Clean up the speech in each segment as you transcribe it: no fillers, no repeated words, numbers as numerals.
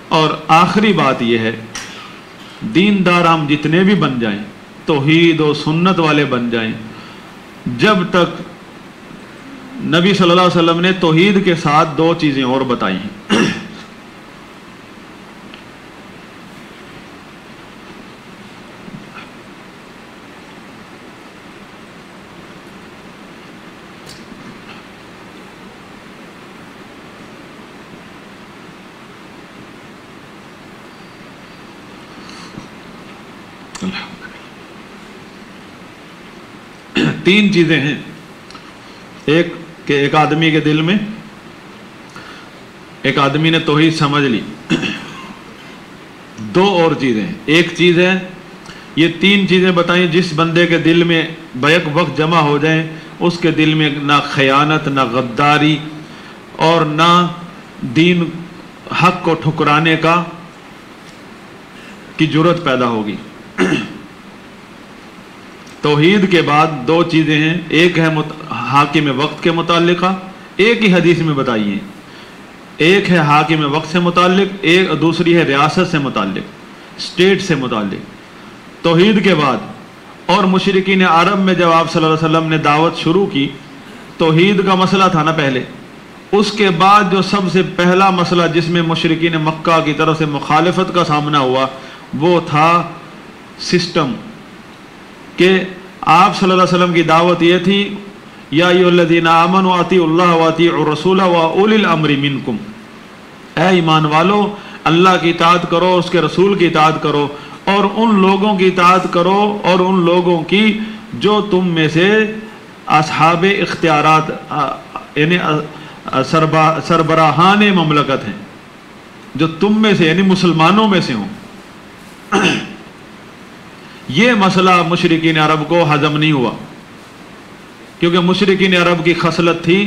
اور آخری بات یہ ہے، دیندار ہم جتنے بھی بن جائیں، توحید و سنت والے بن جائیں، جب تک نبی صلی اللہ علیہ وسلم نے توحید کے ساتھ دو چیزیں اور بتائی ہیں۔ تین چیزیں ہیں، ایک کہ ایک آدمی کے دل میں، ایک آدمی نے توحید سمجھ لی، دو اور چیزیں، ایک چیز ہے یہ تین چیزیں بتائیں جس بندے کے دل میں بیک وقت جمع ہو جائیں، اس کے دل میں نہ خیانت، نہ غداری اور نہ دین حق کو ٹھکرانے کی جرت پیدا ہوگی۔ توحید کے بعد دو چیزیں ہیں، ایک ہے حاکم وقت کے متعلقہ، ایک ہی حدیث میں بتائی ہے، ایک ہے حاکم وقت سے متعلق، ایک دوسری ہے ریاست سے متعلق، اسٹیٹ سے متعلق۔ توحید کے بعد اور مشرکین عرب میں جب آپ صلی اللہ علیہ وسلم نے دعوت شروع کی، توحید کا مسئلہ تھا نا پہلے، اس کے بعد جو سب سے پہلا مسئلہ جس میں مشرکین مکہ کی طرف سے مخالفت کا سامنا ہوا وہ تھا سسٹم، کہ آپ صلی اللہ علیہ وسلم کی دعوت یہ تھی، یا ایھا الذین آمنوا اطیعوا اللہ واطیعوا الرسول واولی الامر منکم، اے ایمان والو اللہ کی اطاعت کرو، اس کے رسول کی اطاعت کرو، اور ان لوگوں کی اطاعت کرو، اور ان لوگوں کی جو تم میں سے اصحاب اختیارات یعنی سربراہان مملکت ہیں، جو تم میں سے یعنی مسلمانوں میں سے ہوں۔ یہ مسئلہ مشرکین عرب کو ہضم نہیں ہوا، کیونکہ مشرکین عرب کی خصلت تھی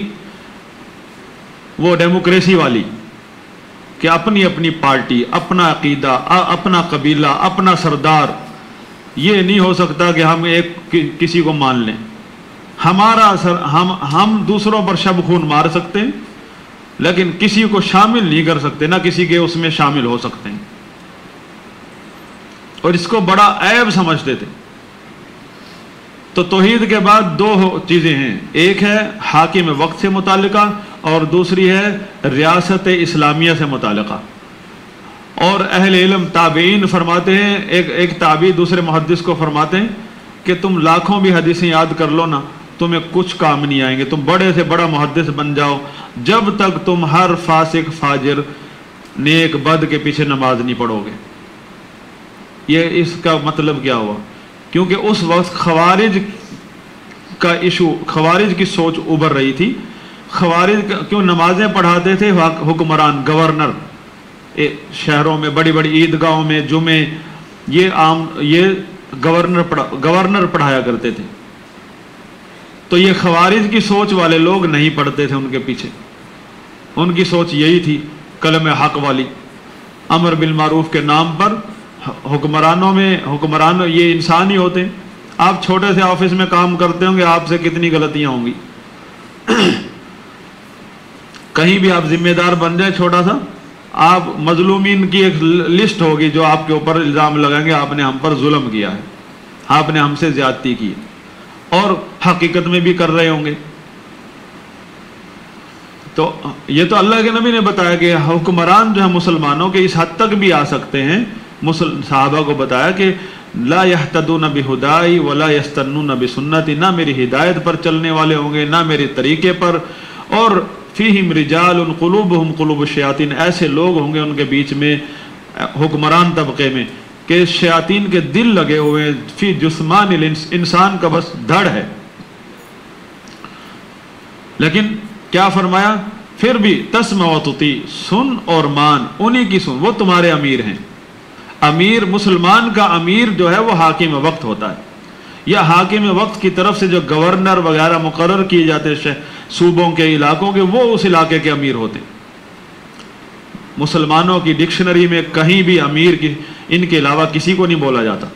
وہ ڈیموکریسی والی، کہ اپنی اپنی پارٹی، اپنا عقیدہ، اپنا قبیلہ، اپنا سردار، یہ نہیں ہو سکتا کہ ہم کسی کو مان لیں، ہم دوسروں پر شب خون مار سکتے ہیں لیکن کسی کو شامل نہیں کر سکتے، نہ کسی کے اس میں شامل ہو سکتے ہیں، اور اس کو بڑا عیب سمجھتے تھے۔ تو توحید کے بعد دو چیزیں ہیں، ایک ہے حاکم وقت سے متعلقہ اور دوسری ہے ریاست اسلامیہ سے متعلقہ۔ اور اہل علم تابعین فرماتے ہیں، ایک تابعی دوسرے محدث کو فرماتے ہیں کہ تم لاکھوں بھی حدیثیں یاد کر لو نا، تمہیں کچھ کام نہیں آئیں گے، تم بڑے سے بڑا محدث بن جاؤ، جب تک تم ہر فاسق فاجر نیک بد کے پیچھے نماز نہیں پڑھو گے۔ یہ اس کا مطلب کیا ہوا؟ کیونکہ اس وقت خوارج کا ایشو، خوارج کی سوچ ابھر رہی تھی۔ خوارج کیوں نمازیں پڑھاتے تھے حکمران، گورنر، شہروں میں بڑی بڑی عیدگاہوں میں جمعے، یہ گورنر پڑھایا کرتے تھے۔ تو یہ خوارج کی سوچ والے لوگ نہیں پڑھتے تھے ان کے پیچھے، ان کی سوچ یہی تھی کلمہ حق والی، امر بالمعروف کے نام پر حکمران یہ انسان ہی ہوتے ہیں۔ آپ چھوٹے سے آفس میں کام کرتے ہوں گے، آپ سے کتنی غلطیاں ہوں گی، کہیں بھی آپ ذمہ دار بن جائے چھوٹا سا، آپ مظلومین کی ایک لسٹ ہوگی جو آپ کے اوپر الزام لگائیں گے، آپ نے ہم پر ظلم کیا ہے، آپ نے ہم سے زیادتی کی، اور حقیقت میں بھی کر رہے ہوں گے۔ تو یہ تو اللہ کے نبی نے بتایا کہ حکمران جو ہے مسلمانوں کے اس حد تک بھی آ سکتے ہیں۔ صحابہ کو بتایا کہ لا یہتدون بہدائی ولا یستنون بسنتی، نہ میری ہدایت پر چلنے والے ہوں گے، نہ میرے طریقے پر، اور فیہم رجال قلوبہم قلوب الشیاطین، ایسے لوگ ہوں گے ان کے بیچ میں حکمران طبقے میں کہ شیاطین کے دل لگے ہوئے، فی جسمان الانس، انسان کا بس دھڑ ہے۔ لیکن کیا فرمایا؟ پھر بھی تسمع و تطیع، سن اور مان، انہی کی سن، وہ تمہارے امیر ہیں۔ امیر، مسلمان کا امیر جو ہے وہ حاکم وقت ہوتا ہے، یا حاکم وقت کی طرف سے جو گورنر وغیرہ مقرر کیے جاتے ہیں صوبوں کے، علاقوں کے، وہ اس علاقے کے امیر ہوتے ہیں۔ مسلمانوں کی ڈکشنری میں کہیں بھی امیر کی ان کے علاوہ کسی کو نہیں بولا جاتا۔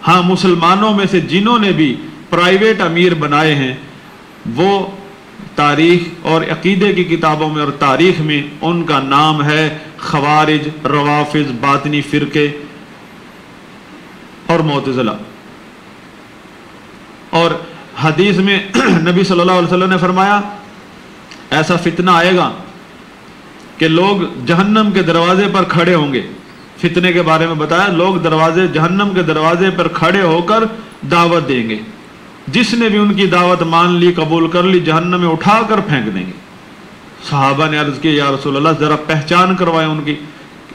ہاں، مسلمانوں میں سے جنہوں نے بھی پرائیویٹ امیر بنائے ہیں وہ تاریخ اور عقیدے کی کتابوں میں اور تاریخ میں ان کا نام ہے خوارج، روافض، باطنی فرقے اور معتزلہ. اور حدیث میں نبی صلی اللہ علیہ وسلم نے فرمایا ایسا فتنہ آئے گا کہ لوگ جہنم کے دروازے پر کھڑے ہوں گے. فتنے کے بارے میں بتایا، لوگ جہنم کے دروازے پر کھڑے ہو کر دعوت دیں گے. جس نے بھی ان کی دعوت مان لی، قبول کر لی، جہنم میں اٹھا کر پھینک دیں گے. صحابہ نے عرض کی یا رسول اللہ ذرا پہچان کروائے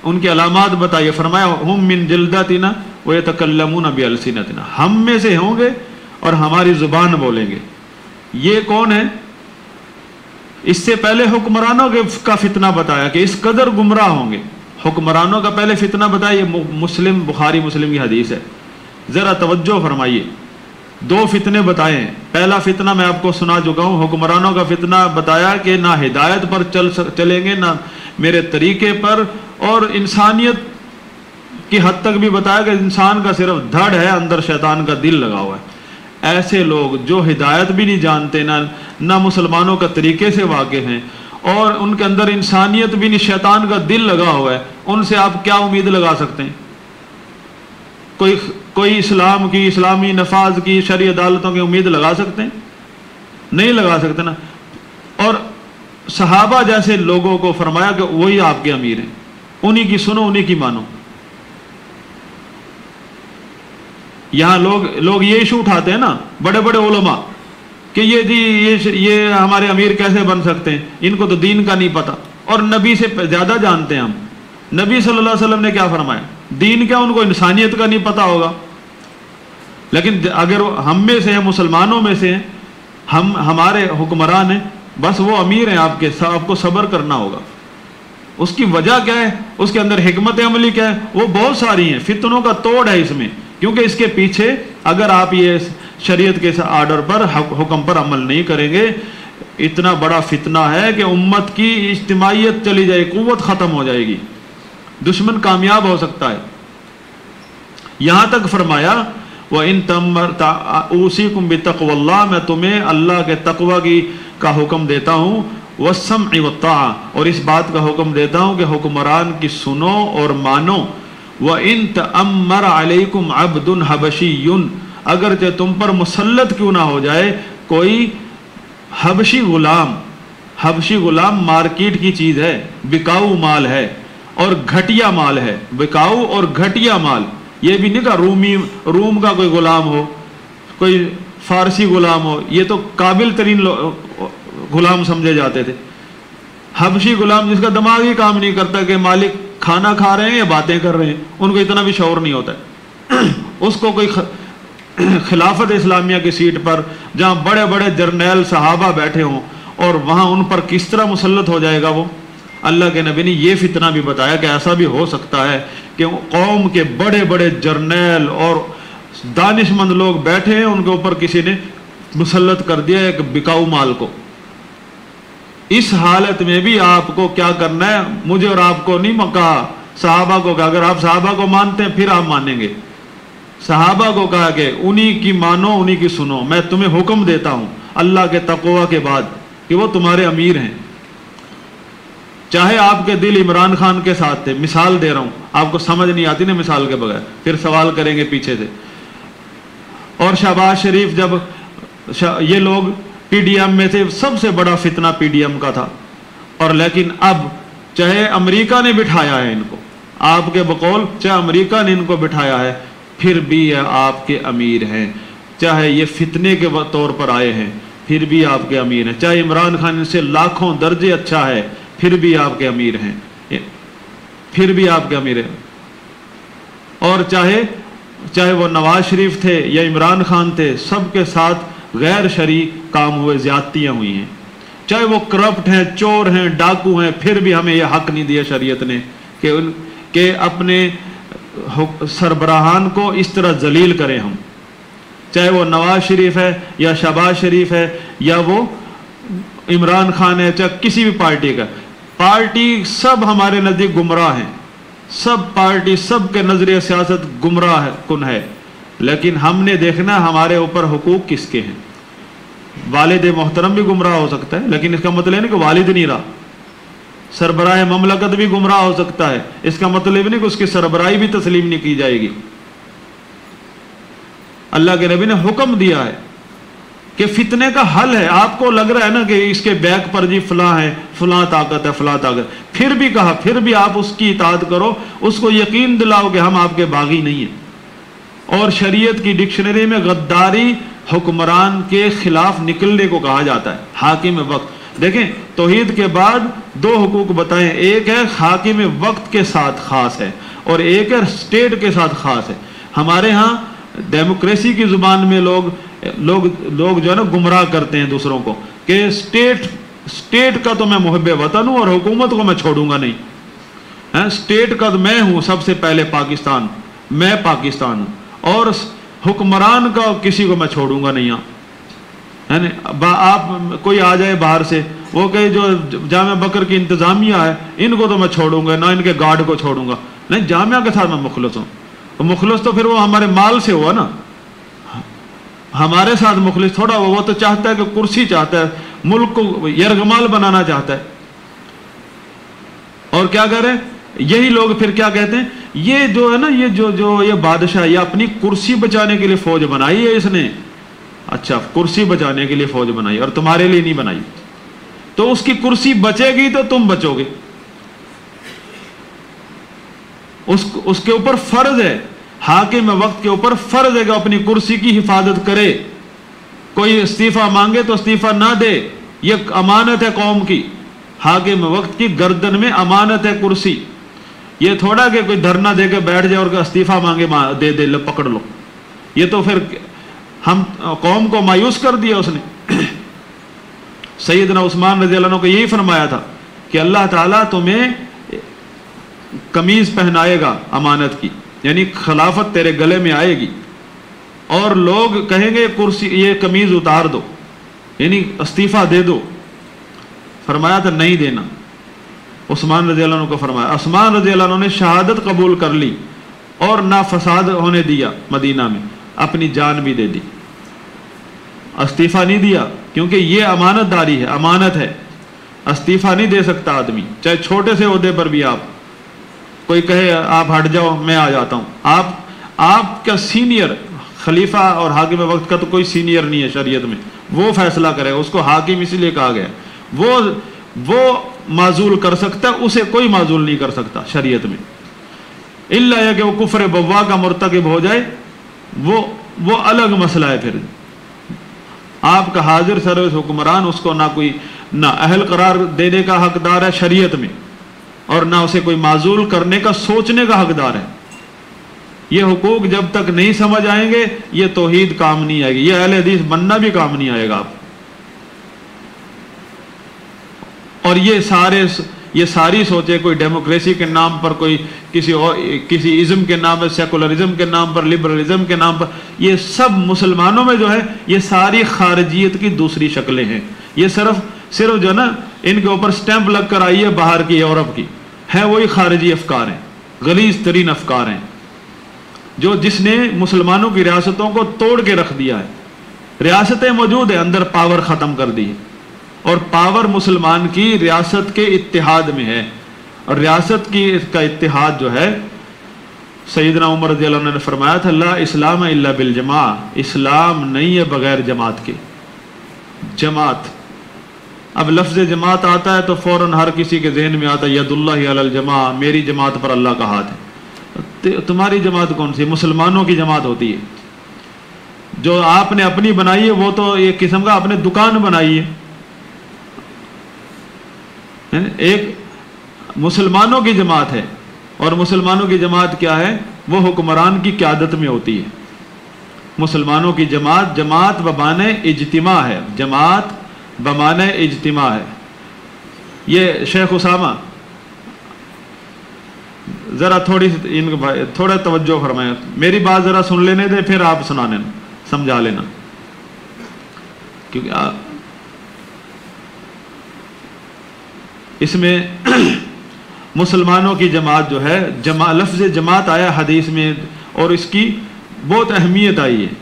ان کی علامات بتائیے. فرمایا ہم من جلدتنا ویتکلمون بالسنتنا، ہم میں سے ہوں گے اور ہماری زبان بولیں گے. یہ کون ہے؟ اس سے پہلے حکمرانوں کا فتنہ بتایا کہ اس قدر گمراہ ہوں گے. حکمرانوں کا پہلے فتنہ بتایا، یہ بخاری مسلم کی حدیث ہے. ذرا توجہ فرمائیے. 2 فتنے بتائے ہیں. پہلا فتنہ میں آپ کو سنا چکا ہوں، حکمرانوں کا فتنہ بتایا کہ نہ ہدایت پر چلیں گے، نہ میرے طریقے پر، اور انسانیت کی حد تک بھی بتایا کہ انسان کا صرف دھڑ ہے، اندر شیطان کا دل لگا ہوا ہے. ایسے لوگ جو ہدایت بھی نہیں جانتے، نہ مسلمانوں کا طریقے سے واقف ہیں، اور ان کے اندر انسانیت بھی نہیں، شیطان کا دل لگا ہوا ہے، ان سے آپ کیا امید لگا سکتے ہیں؟ کوئی اسلام کی، اسلامی نفاذ کی، شرعی عدالتوں کی امید لگا سکتے ہیں؟ نہیں لگا سکتے نا. اور صحابہ جیسے لوگوں کو فرمایا کہ وہی آپ کے امیر ہیں، انہی کی سنو، انہی کی مانو. یہاں لوگ یہ ایشو اٹھاتے ہیں نا، بڑے بڑے علماء، کہ یہ ہمارے امیر کیسے بن سکتے ہیں، ان کو تو دین کا نہیں پتا، اور نبی سے زیادہ جانتے ہیں ہم. نبی صلی اللہ علیہ وسلم نے کیا فرمایا؟ دین کیا ان کو انسانیت کا نہیں پتا ہوگا. لیکن اگر ہم میں سے ہیں، مسلمانوں میں سے ہیں، ہمارے حکمران ہیں، بس وہ امیر ہیں آپ کو صبر کرنا ہوگا. اس کی وجہ کیا ہے؟ اس کے اندر حکمت عملی کیا ہے؟ وہ بہت ساری ہیں. فتنوں کا توڑ ہے اس میں، کیونکہ اس کے پیچھے اگر آپ یہ شریعت کے آرڈر پر، حکم پر عمل نہیں کریں گے، اتنا بڑا فتنہ ہے کہ امت کی اجتماعیت چلی جائے، قوت ختم ہو جائے گی، دشمن کامیاب ہو سکتا ہے. یہاں تک فرمایا وَإِن أُوصِيكُمْ بِتَقْوَى اللَّهِ، میں تمہیں اللہ کے تقوی کا حکم دیتا ہوں، وَالسَّمْعِ وَالطَّاعَةِ، اور اس بات کا حکم دیتا ہوں کہ حکمران کی سنو اور مانو. وَإِن تَأَمَّرَ عَلَيْكُمْ عَبْدٌ حَبَشِيٌّ، اگرچہ تم پر مسلط کیوں نہ ہو جائے کوئی حبشی غلام. حبشی غلام مارکیٹ کی چیز ہے، بکاؤ مال ہے اور گھٹیا مال ہے. بکاؤ اور گھٹیا مال، یہ بھی نہیں کہا روم کا کوئی غلام ہو، کوئی فارسی غلام ہو، یہ تو قابل ترین غلام سمجھے جاتے تھے. حبشی غلام جس کا دماغ ہی کام نہیں کرتا کہ مالک کھانا کھا رہے ہیں یا باتیں کر رہے ہیں، ان کو اتنا بھی شعور نہیں ہوتا ہے. اس کو کوئی خلافت اسلامیہ کی سیٹ پر، جہاں بڑے بڑے جرنیل صحابہ بیٹھے ہوں، اور وہاں ان پر کس طرح مسلط ہو جائے گا وہ. اللہ کے نبی نے یہ فتنہ بھی بتایا کہ ایسا بھی ہو سکتا ہے کہ قوم کے بڑے بڑے جرنیل اور دانش مند لوگ بیٹھے ہیں، ان کے اوپر کسی نے مسلط کر دیا ایک بکاؤ مال کو. اس حالت میں بھی آپ کو کیا کرنا ہے؟ مجھے اور آپ کو نہیں کہا، صحابہ کو کہا. اگر آپ صحابہ کو مانتے ہیں پھر آپ مانیں گے. صحابہ کو کہا کہ انہی کی مانو، انہی کی سنو. میں تمہیں حکم دیتا ہوں اللہ کے تقوی کے بعد کہ وہ تمہارے امیر ہیں. چاہے آپ کے دل عمران خان کے ساتھ تھے، مثال دے رہا ہوں، آپ کو سمجھ نہیں آتی نا مثال کے بغیر، پھر سوال کریں گے پیچھے سے. اور شہباز شریف، جب یہ لوگ پی ڈی ایم میں تھے، سب سے بڑا فتنہ پی ڈی ایم کا تھا، اور لیکن اب چاہے امریکہ نے بٹھایا ہے ان کو، آپ کے بقول چاہے امریکہ نے ان کو بٹھایا ہے، پھر بھی یہ آپ کے امیر ہیں. چاہے یہ فتنے کے طور پر آئے ہیں، پھر بھی آپ کے امیر ہیں. چاہے عمران خان ان سے لاکھوں درجے اچھا ہے، پھر بھی آپ کے امیر ہیں، پھر بھی آپ کے امیر ہیں. اور چاہے وہ نواز شریف تھے یا عمران خان تھے، سب کے ساتھ غیر شرعی کام ہوئے، زیادتیاں ہوئی ہیں. چاہے وہ کرپٹ ہیں، چور ہیں، ڈاکو ہیں، پھر بھی ہمیں یہ حق نہیں دیا شریعت نے کہ اپنے سربراہان کو اس طرح ذلیل کریں ہم. چاہے وہ نواز شریف ہے یا شہباز شریف ہے یا وہ عمران خان ہے، چاہے کسی بھی پارٹی کا، پارٹی سب ہمارے نزدیک گمراہ ہیں. سب پارٹی، سب کے نظریہ سیاست گمراہ کن ہے. لیکن ہم نے دیکھنا ہمارے اوپر حقوق کس کے ہیں. والد محترم بھی گمراہ ہو سکتا ہے، لیکن اس کا مطلب نہیں کہ والد نہیں رہا. سربراہ مملکت بھی گمراہ ہو سکتا ہے، اس کا مطلب نہیں کہ اس کی سربراہی بھی تسلیم نہیں کی جائے گی۔ اللہ کے نبی نے حکم دیا ہے کہ فتنے کا حل ہے، آپ کو لگ رہا ہے نا کہ اس کے بیک پر جی فلاں ہے، فلاں طاقت ہے، فلاں طاقت، پھر بھی کہا پھر بھی آپ اس کی اطاعت کرو، اس کو یقین دلاؤ کہ ہم آپ کے باغی نہیں ہیں۔ اور شریعت کی ڈکشنری میں غداری حکمران کے خلاف نکلنے کو کہا جاتا ہے، حاکم وقت۔ دیکھیں توحید کے بعد دو حقوق بتائیں، ایک ہے حاکم وقت کے ساتھ خاص ہے اور ایک ہے اسٹیٹ کے ساتھ خاص ہے۔ ہمارے ہاں ڈیموکریسی کی زبان میں لوگ جو ہے نا گمراہ کرتے ہیں دوسروں کو کہ اسٹیٹ کا تو میں محب وطن ہوں اور حکومت کو میں چھوڑوں گا نہیں، اسٹیٹ کا تو میں ہوں سب سے پہلے پاکستان، میں پاکستان ہوں، اور حکمران کا کسی کو میں چھوڑوں گا نہیں۔ آپ کوئی آ جائے باہر سے، وہ کہ جو جامعہ بکر کی انتظامیہ ہے ان کو تو میں چھوڑوں گا نہ، ان کے گارڈ کو چھوڑوں گا نہیں، جامعہ کے ساتھ میں مخلص ہوں۔ مخلص تو پھر وہ ہمارے مال سے ہوا نا، ہمارے ساتھ مخلص تھوڑا وہ تو چاہتا ہے کہ کرسی چاہتا ہے، ملک کو یرغمال بنانا چاہتا ہے۔ اور کیا کرے یہی لوگ پھر کیا کہتے ہیں، یہ جو ہے نا یہ بادشاہ یہ اپنی کرسی بچانے کے لیے فوج بنائی ہے اس نے، اچھا کرسی بچانے کے لیے فوج بنائی اور تمہارے لیے نہیں بنائی، تو اس کی کرسی بچے گی تو تم بچو گے، اس کے اوپر فرض ہے، حاکم وقت کے اوپر فرض ہے کہ اپنی کرسی کی حفاظت کرے، کوئی استعفیٰ مانگے تو استعفیٰ نہ دے، یہ امانت ہے قوم کی، حاکم وقت کی گردن میں امانت ہے کرسی، یہ تھوڑا کہ کوئی دھرنا دے کے بیٹھ جائے اور استعفیٰ مانگے دے لو پکڑ لو، یہ تو پھر ہم قوم کو مایوس کر دیا اس نے۔ سیدنا عثمان رضی اللہ عنہ کو یہی فرمایا تھا کہ اللہ تعالیٰ تمہیں قمیض پہنائے گا امانت کی، یعنی خلافت تیرے گلے میں آئے گی اور لوگ کہیں گے کرسی یہ قمیض اتار دو، یعنی استعفیٰ دے دو، فرمایا تھا نہیں دینا، عثمان رضی اللہ عنہ کو فرمایا۔ عثمان رضی اللہ عنہ نے شہادت قبول کر لی اور نہ فساد ہونے دیا مدینہ میں، اپنی جان بھی دے دی، استعفیٰ نہیں دیا، کیونکہ یہ امانت داری ہے، امانت ہے، استعفیٰ نہیں دے سکتا آدمی، چاہے چھوٹے سے عہدے پر بھی۔ آپ کوئی کہے آپ ہٹ جاؤ میں آ جاتا ہوں، آپ کا سینئر خلیفہ اور حاکم وقت کا تو کوئی سینئر نہیں ہے شریعت میں، وہ فیصلہ کرے، اس کو حاکم اسی لیے کہا گیا، وہ معزول کر سکتا ہے، اسے کوئی معزول نہیں کر سکتا شریعت میں، الا یہ کہ وہ کفر بوا کا مرتکب ہو جائے، وہ الگ مسئلہ ہے۔ پھر آپ کا حاضر سروس حکمران اس کو نہ اہل قرار دینے کا حقدار ہے شریعت میں، اور نہ اسے کوئی معزول کرنے کا سوچنے کا حقدار ہے۔ یہ حقوق جب تک نہیں سمجھ آئیں گے یہ توحید کام نہیں آئے گی، یہ اہل حدیث بننا بھی کام نہیں آئے گا آپ۔ اور یہ ساری سوچیں کوئی ڈیموکریسی کے نام پر، کوئی کسی ازم کے نام پر، سیکولرزم کے نام پر، لبرلزم کے نام پر، یہ سب مسلمانوں میں جو ہے یہ ساری خارجیت کی دوسری شکلیں ہیں، یہ صرف جو ہے نا ان کے اوپر سٹیمپ لگ کر آئی ہے باہر کی یورپ کی، ہیں وہی خارجی افکار ہیں، غلیظ ترین افکار ہیں، جس نے مسلمانوں کی ریاستوں کو توڑ کے رکھ دیا ہے۔ ریاستیں موجود ہیں، اندر پاور ختم کر دی ہے، اور پاور مسلمان کی ریاست کے اتحاد میں ہے، اور ریاست کا اتحاد جو ہے سیدنا عمر رضی اللہ عنہ نے فرمایا تھا لا اسلام الا بالجماع، اسلام نہیں ہے بغیر جماعت کے۔ جماعت، اب لفظ جماعت آتا ہے تو فوراً ہر کسی کے ذہن میں آتا ہے ید اللہ علی الجماع، میری جماعت پر اللہ کا ہاتھ ہے۔ تمہاری جماعت کون سی؟ مسلمانوں کی جماعت ہوتی ہے، جو آپ نے اپنی بنائی ہے وہ تو ایک قسم کا آپ نے دکان بنائی ہے۔ ایک مسلمانوں کی جماعت ہے، اور مسلمانوں کی جماعت کیا ہے؟ وہ حکمران کی قیادت میں ہوتی ہے۔ مسلمانوں کی جماعت بمعنی اجتماع ہے، جماعت بمعنی اجتماع ہے۔ یہ شیخ اسامہ ذرا تھوڑا توجہ فرمائیں، میری بات ذرا سن لینے دیں، پھر آپ سنا لینا، سمجھا لینا، کیونکہ اس میں مسلمانوں کی جماعت جو ہے، لفظ جماعت آیا حدیث میں، اور اس کی بہت اہمیت آئی ہے،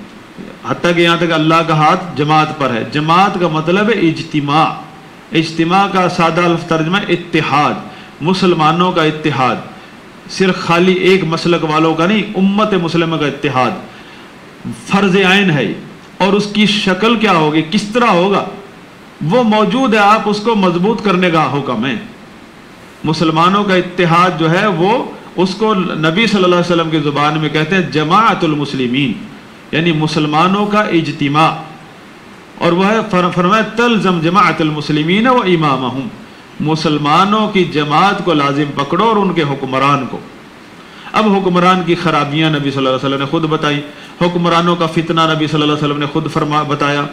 حتیٰ کہ یہاں تک اللہ کا ہاتھ جماعت پر ہے۔ جماعت کا مطلب ہے اجتماع، اجتماع کا سادہ لفظ ترجمہ اتحاد، مسلمانوں کا اتحاد، صرف خالی ایک مسلک والوں کا نہیں، امت مسلمہ کا اتحاد فرض عین ہے۔ اور اس کی شکل کیا ہوگی، کس طرح ہوگا، وہ موجود ہے، آپ اس کو مضبوط کرنے کا حکم ہے۔ مسلمانوں کا اتحاد جو ہے وہ اس کو نبی صلی اللہ علیہ وسلم کی زبان میں کہتے ہیں جماعت المسلمین، یعنی مسلمانوں کا اجتماع۔ اور وہ ہے فرمایا تلزم جماعت المسلمین و امامہم، مسلمانوں کی جماعت کو لازم پکڑو اور ان کے حکمران کو۔ اب حکمران کی خرابیاں نبی صلی اللہ علیہ وسلم نے خود بتائی، حکمرانوں کا فتنہ نبی صلی اللہ علیہ وسلم نے خود بتایا۔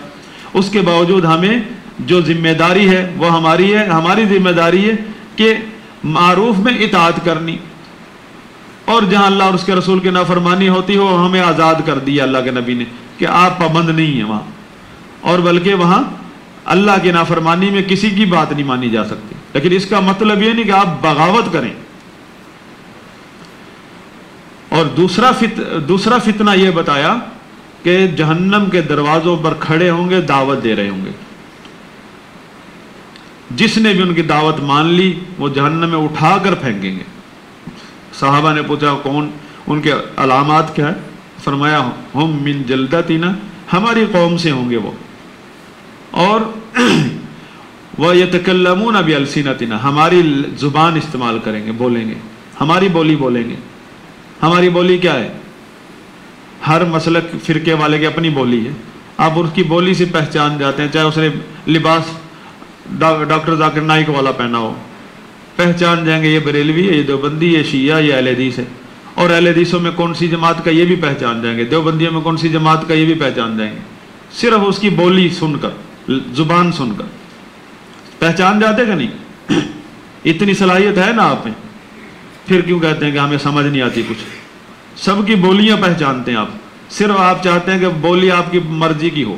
اس کے باوجود ہمیں جو ذمہ داری ہے وہ ہماری ہے، ہماری ذمہ داری ہے کہ معروف میں اطاعت کرنی، اور جہاں اللہ اور اس کے رسول کی نافرمانی ہوتی ہو ہمیں آزاد کر دیا اللہ کے نبی نے کہ آپ پابند نہیں ہیں وہاں، اور بلکہ وہاں اللہ کی نافرمانی میں کسی کی بات نہیں مانی جا سکتی۔ لیکن اس کا مطلب یہ نہیں کہ آپ بغاوت کریں۔ اور دوسرا فتنہ یہ بتایا کہ جہنم کے دروازوں پر کھڑے ہوں گے، دعوت دے رہے ہوں گے، جس نے بھی ان کی دعوت مان لی وہ جہنم میں اٹھا کر پھینکیں گے۔ صحابہ نے پوچھا کون، ان کے علامات کیا ہے؟ فرمایا ہم من جلدتنا، ہماری قوم سے ہوں گے وہ، اور وَيَتَكَلَّمُونَ بِأَلْسِنَتِنَا، ہماری زبان استعمال کریں گے، بولیں گے، ہماری بولی بولیں گے۔ ہماری بولی کیا ہے؟ ہر مسلک فرقے والے کی اپنی بولی ہے، آپ اس کی بولی سے پہچان جاتے ہیں، چاہے اس نے لباس ڈاکٹر ذاکر نائک والا پہنا ہو، پہچان جائیں گے یہ بریلوی ہے، یہ دیوبندی، یہ شیعہ، یہ اہل حدیث ہے۔ اور اہل حدیثوں میں کون سی جماعت کا یہ بھی پہچان جائیں گے، دیوبندیوں میں کون سی جماعت کا یہ بھی پہچان جائیں گے، صرف اس کی بولی سن کر، زبان سن کر پہچان جاتے کہ نہیں؟ اتنی صلاحیت ہے نا آپ میں، پھر کیوں کہتے ہیں کہ ہمیں سمجھ نہیں آتی کچھ؟ سب کی بولیاں پہچانتے ہیں آپ، صرف آپ چاہتے ہیں کہ بولی آپ کی مرضی کی ہو۔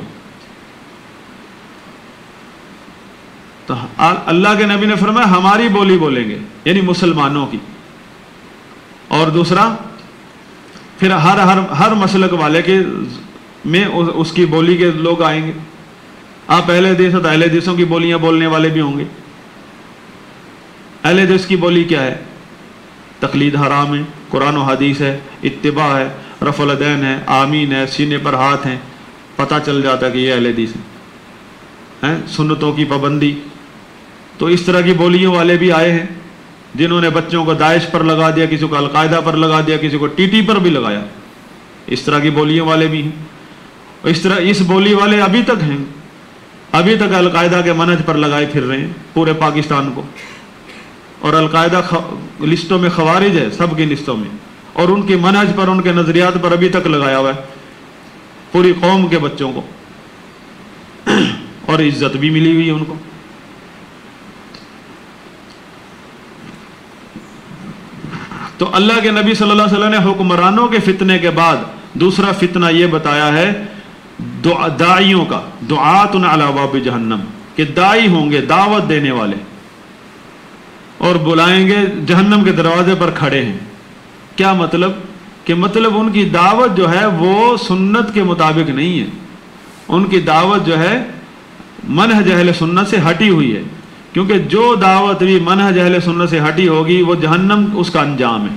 تو اللہ کے نبی نے فرمایا ہماری بولی بولیں گے، یعنی مسلمانوں کی۔ اور دوسرا پھر ہر مسلک والے کے میں اس کی بولی کے لوگ آئیں گے۔ آپ اہل حدیث تو اہل حدیثوں کی بولیاں بولنے والے بھی ہوں گے۔ اہل حدیث کی بولی کیا ہے؟ تقلید حرام ہے، قرآن و حدیث ہے، اتباع ہے، رفع الیدین ہے، آمین ہے، سینے پر ہاتھ ہیں، پتہ چل جاتا ہے کہ یہ اہل حدیث ہیں، سنتوں کی پابندی۔ تو اس طرح کی بولیوں والے بھی آئے ہیں جنہوں نے بچوں کو داعش پر لگا دیا، کسی کو القاعدہ پر لگا دیا، کسی کو ٹی ٹی پر بھی لگایا، اس طرح کی بولیوں والے بھی ہیں۔ اس بولی والے ابھی تک ہیں، ابھی تک القاعدہ کے منہج پر لگائے پھر رہے ہیں پورے پاکستان کو، اور القاعدہ لسٹوں میں خوارج ہے، سب کی لسٹوں میں، اور ان کے منہج پر، ان کے نظریات پر ابھی تک لگایا ہوا ہے پوری قوم کے بچوں کو، اور عزت بھی ملی ہوئی ہے ان کو۔ تو اللہ کے نبی صلی اللہ علیہ وسلم نے حکمرانوں کے فتنے کے بعد دوسرا فتنہ یہ بتایا ہے داعیوں کا، دعات علی ابواب جہنم، کہ داعی ہوں گے، دعوت دینے والے، اور بلائیں گے، جہنم کے دروازے پر کھڑے ہیں۔ کیا مطلب؟ کہ مطلب ان کی دعوت جو ہے وہ سنت کے مطابق نہیں ہے، ان کی دعوت جو ہے منہج اہل سنت سے ہٹی ہوئی ہے، کیونکہ جو دعوت بھی منہج اہل سنت سے ہٹی ہوگی وہ جہنم اس کا انجام ہے۔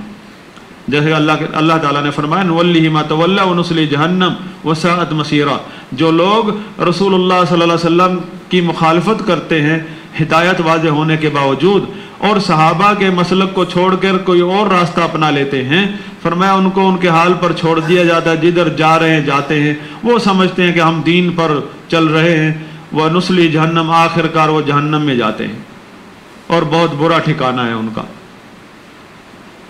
جیسے اللہ تعالیٰ نے فرمایا نولیہ ما تولی ونصلی جہنم وساءت مصیرا، جو لوگ رسول اللہ صلی اللہ علیہ وسلم کی مخالفت کرتے ہیں ہدایت واضح ہونے کے باوجود، اور صحابہ کے مسلک کو چھوڑ کر کوئی اور راستہ اپنا لیتے ہیں، فرمایا ان کو ان کے حال پر چھوڑ دیا جاتا ہے، جدھر جا رہے ہیں جاتے ہیں، وہ سمجھتے ہیں کہ ہم دین پر چل رہے ہیں، وہ نسلی جہنم، آخر کار وہ جہنم میں جاتے ہیں، اور بہت برا ٹھکانہ ہے ان کا۔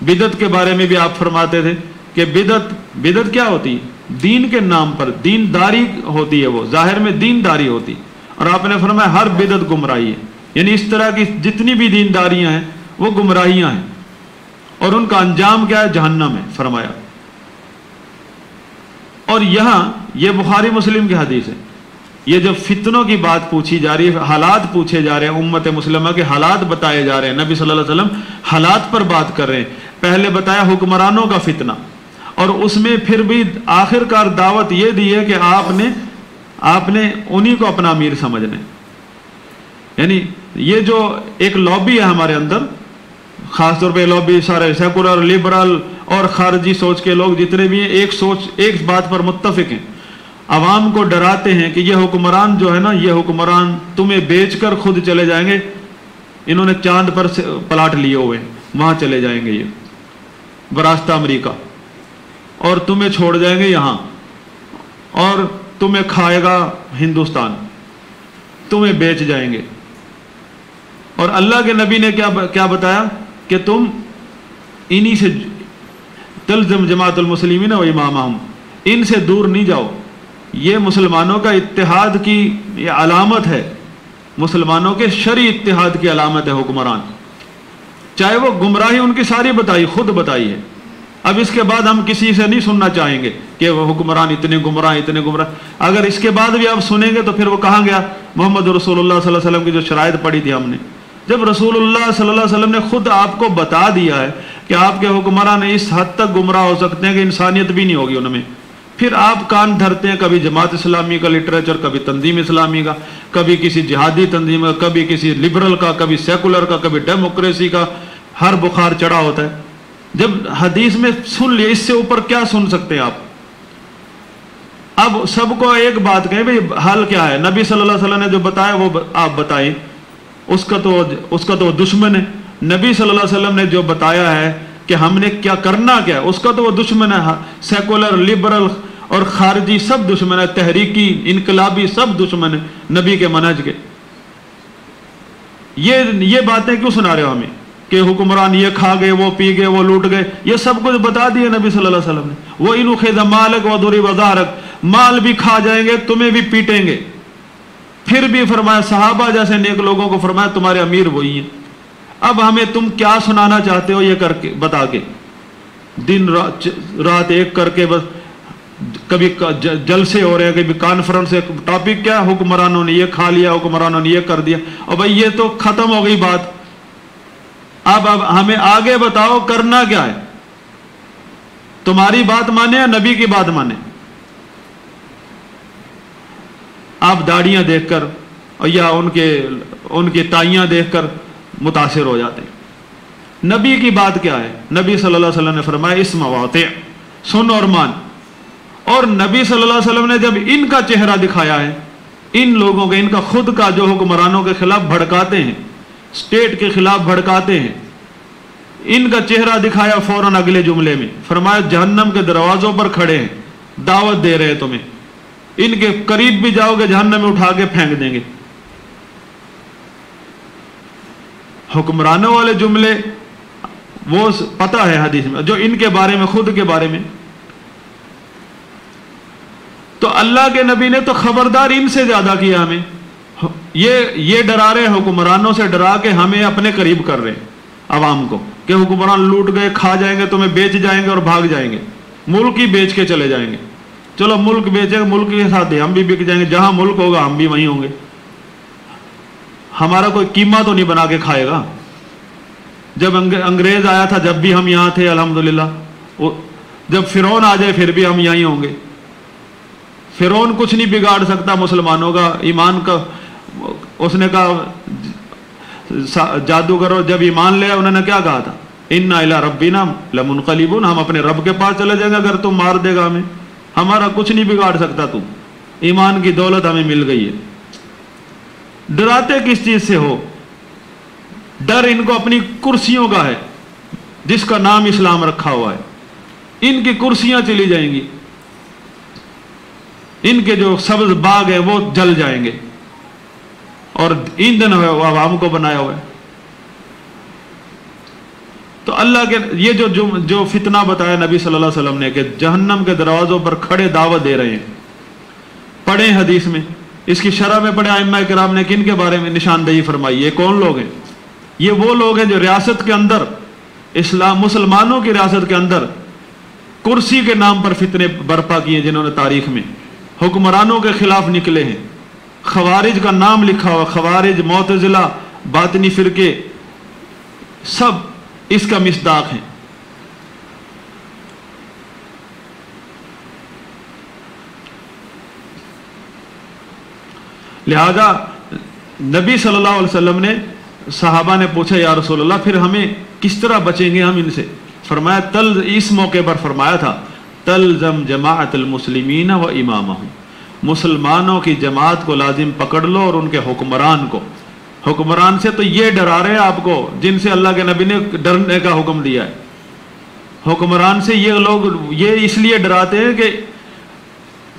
بدعت کے بارے میں بھی آپ فرماتے تھے کہ بدعت کیا ہوتی ہے؟ دین کے نام پر دینداری ہوتی ہے، وہ ظاہر میں دینداری ہوتی، اور آپ نے فرمایا ہر بدعت گمراہی ہے، یعنی اس طرح کی جتنی بھی دینداریاں ہیں وہ گمراہیاں ہیں، اور ان کا انجام کیا ہے؟ جہنم ہے فرمایا۔ اور یہاں یہ بخاری مسلم کی حدیث ہے، یہ جو فتنوں کی بات پوچھی جا رہی ہے، حالات پوچھے جا رہے ہیں، امت مسلمہ کے حالات بتائے جا رہے ہیں، نبی صلی اللہ علیہ وسلم حالات پر بات کر رہے ہیں۔ پہلے بتایا حکمرانوں کا فتنہ، اور اس میں پھر بھی آخر کار دعوت یہ دی ہے کہ آپ نے انہی کو اپنا امیر سمجھنا ہے، یعنی یہ جو ایک لابی ہے ہمارے اندر، خاص طور پہ لابی سارے سیکولر، لبرل اور خارجی سوچ کے لوگ جتنے بھی ہیں، ایک بات پر متفق ہیں، عوام کو ڈراتے ہیں کہ یہ حکمران جو ہے نا، یہ حکمران تمہیں بیچ کر خود چلے جائیں گے، انہوں نے چاند پر پلاٹ لیے ہوئے ہیں، وہاں چلے جائیں گے یہ براستہ امریکہ، اور تمہیں چھوڑ جائیں گے یہاں، اور تمہیں کھائے گا ہندوستان، تمہیں بیچ جائیں گے۔ اور اللہ کے نبی نے کیا بتایا کہ تم انہی سے تلزم جماعت المسلمین و امامہم، ان سے دور نہیں جاؤ۔ یہ مسلمانوں کا اتحاد کی یہ علامت ہے، مسلمانوں کے شرعی اتحاد کی علامت ہے حکمران، چاہے وہ گمراہی ان کی ساری خود بتائی ہے۔ اب اس کے بعد ہم کسی سے نہیں سننا چاہیں گے کہ وہ حکمران اتنے گمراہ۔ اگر اس کے بعد بھی آپ سنیں گے تو پھر وہ کہاں گیا؟ محمد رسول اللہ صلی اللہ علیہ وسلم کی جو شرائط پڑھی تھی ہم نے، جب رسول اللہ صلی اللہ علیہ وسلم نے خود آپ کو بتا دیا ہے کہ آپ کے حکمران اس حد تک گمراہ ہو سکتے ہیں کہ انسانیت بھی نہیں ہوگی ان میں، پھر آپ کان دھرتے ہیں کبھی جماعت اسلامی کا لٹریچر، کبھی تنظیم اسلامی کا، کبھی کسی جہادی تنظیم کا، کبھی کسی لبرل کا، کبھی سیکولر کا، کبھی ڈیموکریسی کا، ہر بخار چڑھا ہوتا ہے۔ جب حدیث میں سن لیے، اس سے اوپر کیا سن سکتے ہیں آپ؟ اب سب کو ایک بات کہیں بھئی حال کیا ہے؟ نبی صلی اللہ علیہ وسلم نے جو بتایا وہ آپ بتائیں، اس کا تو دشمن ہے۔ نبی صلی اللہ علیہ وسلم نے جو بتایا ہے کہ ہم نے کیا کرنا کیا ہے، اس کا تو وہ دشمن ہے۔ سیکولر، لبرل اور خارجی سب دشمن ہے، تحریکی، انقلابی سب دشمن ہے نبی کے منہج کے۔ یہ باتیں کیوں سنا رہے ہو ہمیں کہ حکمران یہ کھا گئے، وہ پی گئے، وہ لوٹ گئے؟ یہ سب کچھ بتا دیا نبی صلی اللہ علیہ وسلم نے۔ وہ انو خذ مالک و ضرب ظہرک، مال بھی کھا جائیں گے، تمہیں بھی پیٹیں گے۔ پھر بھی فرمایا صحابہ جیسے نیک لوگوں کو فرمایا تمہارے امیر وہی ہیں۔ اب ہمیں تم کیا سنانا چاہتے ہو یہ کر کے بتا کے، دن رات ایک کر کے، بس کبھی جلسے ہو رہے ہیں، کبھی کانفرنس ہے، ٹاپک کیا؟ حکمرانوں نے یہ کھا لیا، حکمرانوں نے یہ کر دیا۔ اور بھائی یہ تو ختم ہو گئی بات، اب ہمیں آگے بتاؤ کرنا کیا ہے؟ تمہاری بات مانے یا نبی کی بات مانے؟ آپ داڑیاں دیکھ کر یا ان کی تائیاں دیکھ کر متاثر ہو جاتے ہیں۔ نبی کی بات کیا ہے؟ نبی صلی اللہ علیہ وسلم نے فرمایا اسمع واطع، سن اور مان۔ اور نبی صلی اللہ علیہ وسلم نے جب ان کا چہرہ دکھایا ہے، ان لوگوں کا، ان کا خود کا جو حکمرانوں کے خلاف بھڑکاتے ہیں، اسٹیٹ کے خلاف بھڑکاتے ہیں، ان کا چہرہ دکھایا فوراً اگلے جملے میں، فرمایا جہنم کے دروازوں پر کھڑے ہیں، دعوت دے رہے ہیں تمہیں، ان کے قریب بھی جاؤ گے جہنم میں اٹھا کے پھینک دیں گے۔ حکمرانوں والے جملے وہ پتہ ہے حدیث میں، جو ان کے بارے میں، خود کے بارے میں، تو اللہ کے نبی نے تو خبردار ان سے زیادہ کیا ہمیں۔ یہ ڈرا رہے ہیں، حکمرانوں سے ڈرا کے ہمیں اپنے قریب کر رہے ہیں عوام کو، کہ حکمران لوٹ گئے، کھا جائیں گے، تمہیں بیچ جائیں گے اور بھاگ جائیں گے، ملک ہی بیچ کے چلے جائیں گے۔ چلو ملک بیچے، ملک کے ساتھ ہم بھی بک جائیں گے، جہاں ملک ہوگا ہم بھی وہیں ہوں گے، ہمارا کوئی قیمہ تو نہیں بنا کے کھائے گا۔ جب انگریز آیا تھا جب بھی ہم یہاں تھے الحمدللہ، جب فرعون آ جائے پھر بھی ہم یہیں ہوں گے۔ فرعون کچھ نہیں بگاڑ سکتا مسلمانوں کا ایمان کا۔ اس نے کہا جادوگروں جب ایمان لیا انہوں نے کیا کہا تھا؟ انا الی ربنا لمنقلبون، ہم اپنے رب کے پاس چلے جائیں گے اگر تم مار دے گا ہمیں، ہمارا کچھ نہیں بگاڑ سکتا تو، ایمان کی دولت ہمیں مل گئی ہے۔ ڈراتے کس چیز سے ہو؟ ڈر ان کو اپنی کرسیوں کا ہے، جس کا نام اسلام رکھا ہوا ہے۔ ان کی کرسیاں چلی جائیں گی، ان کے جو سبز باغ ہیں وہ جل جائیں گے، اور ایندھن ہے وہ عوام کو بنایا ہوا ہے۔ تو اللہ کے یہ جو فتنہ بتایا نبی صلی اللہ علیہ وسلم نے کہ جہنم کے دروازوں پر کھڑے دعوت دے رہے ہیں، پڑھیں حدیث میں، اس کی شرح میں پڑھیں ائمہ کرام نے کن کے بارے میں نشاندہی فرمائی۔ یہ کون لوگ ہیں؟ یہ وہ لوگ ہیں جو ریاست کے اندر، اسلام مسلمانوں کی ریاست کے اندر کرسی کے نام پر فتنے برپا کیے، جنہوں نے تاریخ میں حکمرانوں کے خلاف نکلے ہیں۔ خوارج کا نام لکھا ہوا، خوارج، معتزلہ، باطنی فرقے سب اس کا مصداق ہیں۔ لہذا نبی صلی اللہ علیہ وسلم نے صحابہ نے پوچھا یا رسول اللہ پھر ہمیں کس طرح بچیں گے ہم ان سے؟ فرمایا اس موقع پر فرمایا تھا تلزم جماعت المسلمین و امامہم، مسلمانوں کی جماعت کو لازم پکڑ لو اور ان کے حکمران کو۔ حکمران سے تو یہ ڈرا رہے ہیں آپ کو جن سے اللہ کے نبی نے ڈرنے کا حکم دیا ہے۔ حکمران سے یہ لوگ یہ اس لیے ڈراتے ہیں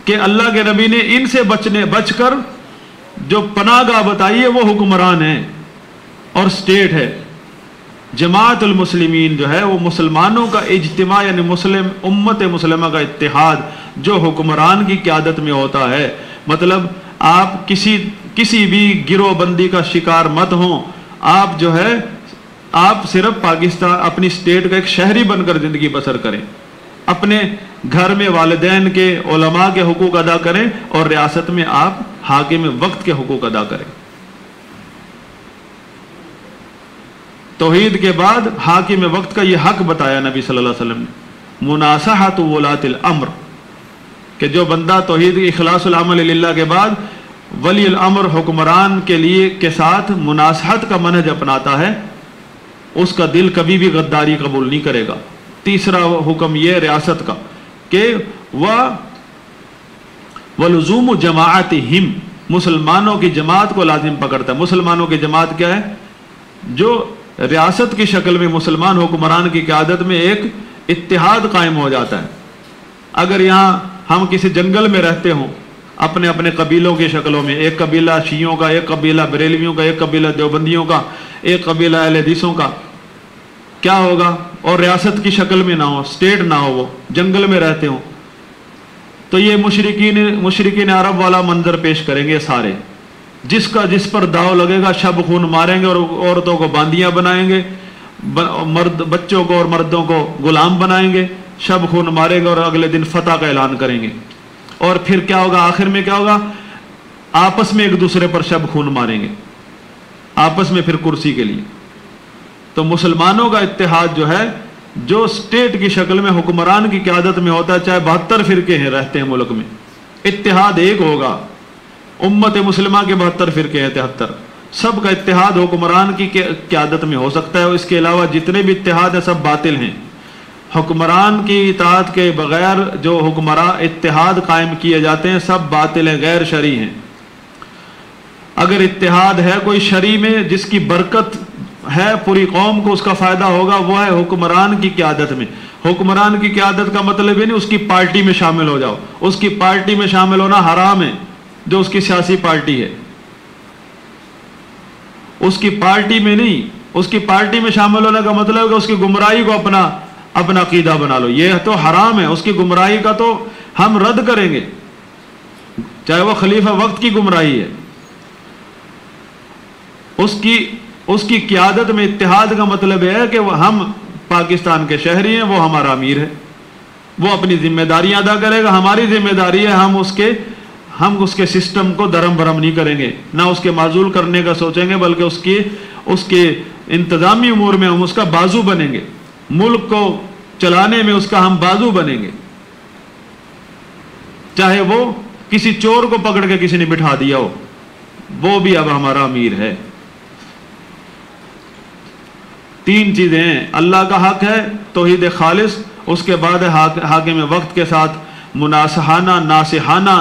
کہ اللہ کے نبی نے ان سے بچ کر جو پناہ گاہ بتائی ہے وہ حکمران ہے اور اسٹیٹ ہے۔ جماعت المسلمین جو ہے وہ مسلمانوں کا اجتماع، یعنی امت مسلمہ کا اتحاد جو حکمران کی قیادت میں ہوتا ہے۔ مطلب آپ کسی بھی گروہ بندی کا شکار مت ہوں، آپ جو ہے آپ صرف پاکستان اپنی اسٹیٹ کا ایک شہری بن کر زندگی بسر کریں، اپنے گھر میں والدین کے علماء کے حقوق ادا کریں اور ریاست میں آپ حاکم وقت کے حقوق ادا کریں۔ توحید کے بعد حاکم وقت کا یہ حق بتایا نبی صلی اللہ علیہ وسلم نے، مناصحۃ ولاۃ الامر، کہ جو بندہ توحید اخلاص العمل للہ کے بعد ولی الامر حکمران کے ساتھ مناصحت کا منہج اپناتا ہے، اس کا دل کبھی بھی غداری قبول نہیں کرے گا۔ تیسرا حکم یہ ریاست کا کہ وَلُزُومُ جَمَاعَتِهِمْ، مسلمانوں کی جماعت کو لازم پکڑتا ہے۔ مسلمانوں کی جماعت کیا ہے؟ جو ریاست کی شکل میں مسلمان حکمران کی قیادت میں ایک اتحاد قائم ہو جاتا ہے۔ اگر یہاں ہم کسی جنگل میں رہتے ہوں اپنے اپنے قبیلوں کی شکلوں میں، ایک قبیلہ شیعوں کا، ایک قبیلہ بریلویوں کا، ایک قبیلہ دیوبندیوں کا، ایک قبیلہ اہل حدیثوں کا، کیا ہوگا؟ اور ریاست کی شکل میں نہ ہو، اسٹیٹ نہ ہو، وہ جنگل میں رہتے ہوں، تو یہ مشرکین عرب والا منظر پیش کریں گے سارے۔ جس پر داؤ لگے گا شب خون ماریں گے اور عورتوں کو باندیاں بنائیں گے، بچوں کو اور مردوں کو غلام بنائیں گے، شب خون ماریں گے اور اگلے دن فتح کا اعلان کریں گے۔ اور پھر کیا ہوگا؟ آخر میں کیا ہوگا؟ آپس میں ایک دوسرے پر شب خون ماریں گے، آپس میں پھر کرسی کے لیے۔ تو مسلمانوں کا اتحاد جو ہے، جو اسٹیٹ کی شکل میں حکمران کی قیادت میں ہوتا ہے، چاہے 72 فرقے ہیں رہتے ہیں ملک میں، اتحاد ایک ہوگا۔ امت مسلمہ کے 72 فرقے ہیں، 73، سب کا اتحاد حکمران کی قیادت میں ہو سکتا ہے۔ اس کے علاوہ جتنے بھی اتحاد ہیں سب باطل ہیں۔ حکمران کی اطاعت کے بغیر جو حکمراں اتحاد قائم کیے جاتے ہیں سب باطل ہیں، غیر شرعی ہیں۔ اگر اتحاد ہے کوئی شرعی میں جس کی برکت ہے پوری قوم کو اس کا فائدہ ہوگا، وہ ہے حکمران کی قیادت میں۔ حکمران کی قیادت کا مطلب یہ نہیں اس کی پارٹی میں شامل ہو جاؤ، اس کی پارٹی میں شامل ہونا حرام ہے، جو اس کی سیاسی پارٹی ہے۔ اس کی پارٹی میں نہیں، اس کی پارٹی میں شامل ہونے کا مطلب ہے کہ اس کی گمراہی کو اپنا عقیدہ بنا لو، یہ تو حرام ہے۔ اس کی گمراہی کا تو ہم رد کریں گے، چاہے وہ خلیفہ وقت کی گمراہی ہے۔ اس کی قیادت میں اتحاد کا مطلب ہے کہ ہم پاکستان کے شہری ہیں، وہ ہمارا امیر ہے، وہ اپنی ذمہ داریاں ادا کرے گا۔ ہماری ذمہ داری ہے ہم اس کے سسٹم کو درم برم نہیں کریں گے، نہ اس کے معزول کرنے کا سوچیں گے، بلکہ اس کے انتظامی امور میں ہم اس کا بازو بنیں گے، ملک کو چلانے میں اس کا ہم بازو بنیں گے، چاہے وہ کسی چور کو پکڑ کے کسی نے بٹھا دیا ہو، وہ بھی اب ہمارا امیر ہے۔ 3 چیزیں ہیں، اللہ کا حق ہے توحید خالص، اس کے بعد حاکم وقت کے ساتھ مناصحانہ ناصحانہ